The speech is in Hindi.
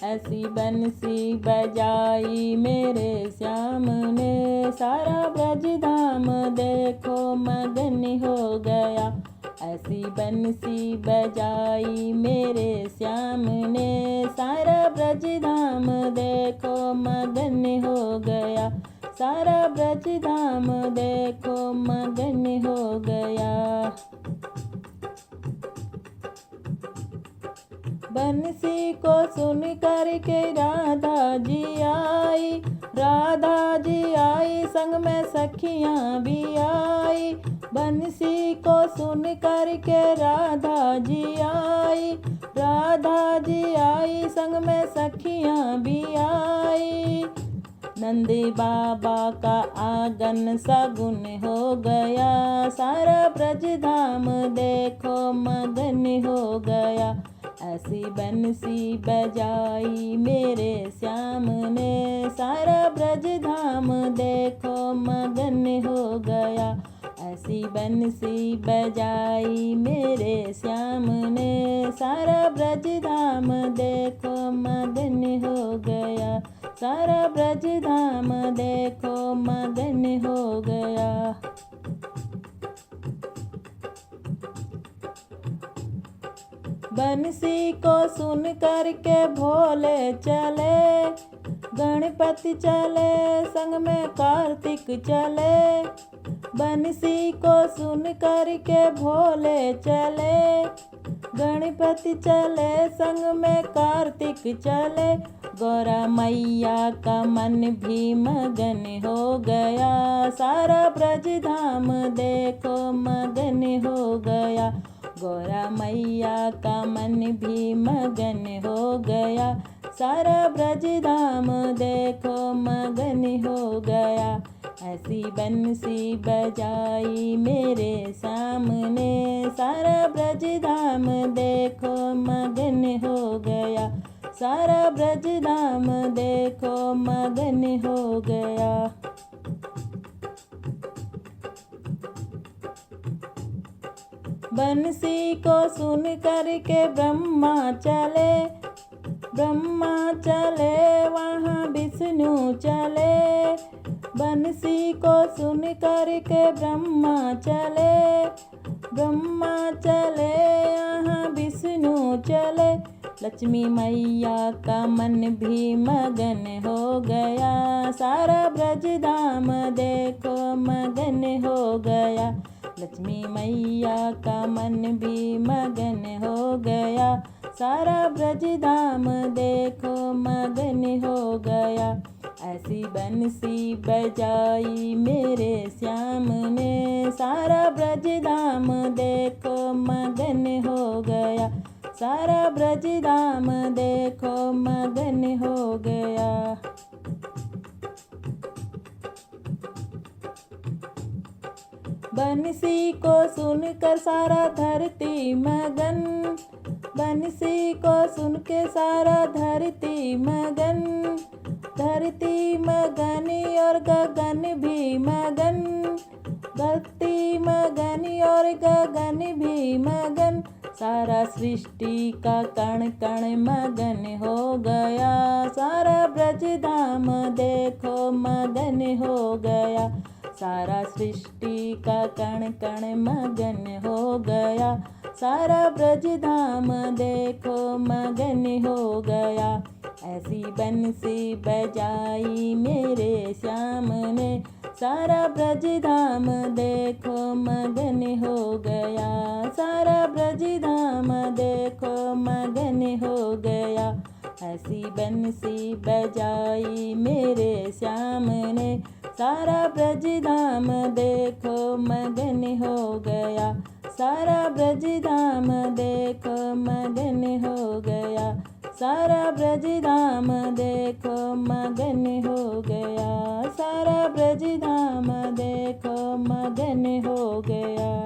ऐसी बंसी बजाई मेरे श्याम ने, सारा ब्रज धाम देखो मगन हो गया। ऐसी बंसी बजाई मेरे श्याम ने, सारा ब्रज धाम देखो मगन हो गया। सारा ब्रज धाम देखो मगन हो गया। बंसी को सुन कर के राधा जी आई, राधा जी आई संग में सखियाँ भी आई। बंसी को सुन कर के राधा जी आई, राधा जी आई संग में सखियाँ भी आई। नंदी बाबा का आंगन सगुन हो गया, सारा ब्रज धाम देखो मगन हो गया। ऐसी बंसी बजाई मेरे श्याम ने, सारा ब्रज धाम देखो मगन हो गया। ऐसी बंसी बजाई मेरे श्याम ने, सारा ब्रज धाम देखो मगन हो गया। सारा ब्रज धाम देखो मगन हो गया। बंसी को सुन कर के भोले चले, गणपति चले संग में कार्तिक चले। बंसी को सुन कर के भोले चले, गणपति चले संग में कार्तिक चले। गौरा मैया का मन भी मगन हो गया, सारा ब्रज धाम देखो मगन हो गया। गौरा मैया का मन भी मगन हो गया, सारा ब्रज धाम देखो मगन हो गया। ऐसी बंसी बजाई मेरे सामने, सारा ब्रज धाम देखो मगन हो गया। सारा ब्रज धाम देखो मगन हो गया। बंसी को सुन कर के ब्रह्मा चले, ब्रह्मा चले वहाँ विष्णु चले। बंसी को सुन कर के ब्रह्मा चले, ब्रह्मा चले यहाँ विष्णु चले। लक्ष्मी मैया का मन भी मगन हो गया, सारा ब्रज धाम देखो मगन हो गया। लक्ष्मी मैया का मन भी मगन हो गया, सारा ब्रज धाम देखो मगन हो गया। ऐसी बंसी बजाई मेरे श्याम ने, सारा ब्रज धाम देखो मगन हो गया। सारा ब्रज धाम देखो मगन हो गया। बंसी को सुनकर सारा धरती मगन, बंसी को सुन के सारा धरती मगन। धरती मगन और गगन भी मगन, धरती मगन और गगन भी मगन। सारा सृष्टि का कण कण मगन हो गया, सारा ब्रज धाम देखो मगन हो गया। सारा सृष्टि का कण कण मगन हो गया, सारा ब्रज धाम देखो मगन हो गया। ऐसी बंसी बजाई मेरे श्याम ने, सारा ब्रज धाम देखो मगन हो गया। सारा ब्रज धाम देखो मगन हो गया। ऐसी बंसी बजाई मेरे श्याम ने, सारा ब्रज धाम देखो मगन हो गया। सारा ब्रज धाम देखो मगन हो गया। सारा ब्रज धाम देखो मगन हो गया। सारा ब्रज धाम देखो मगन हो गया।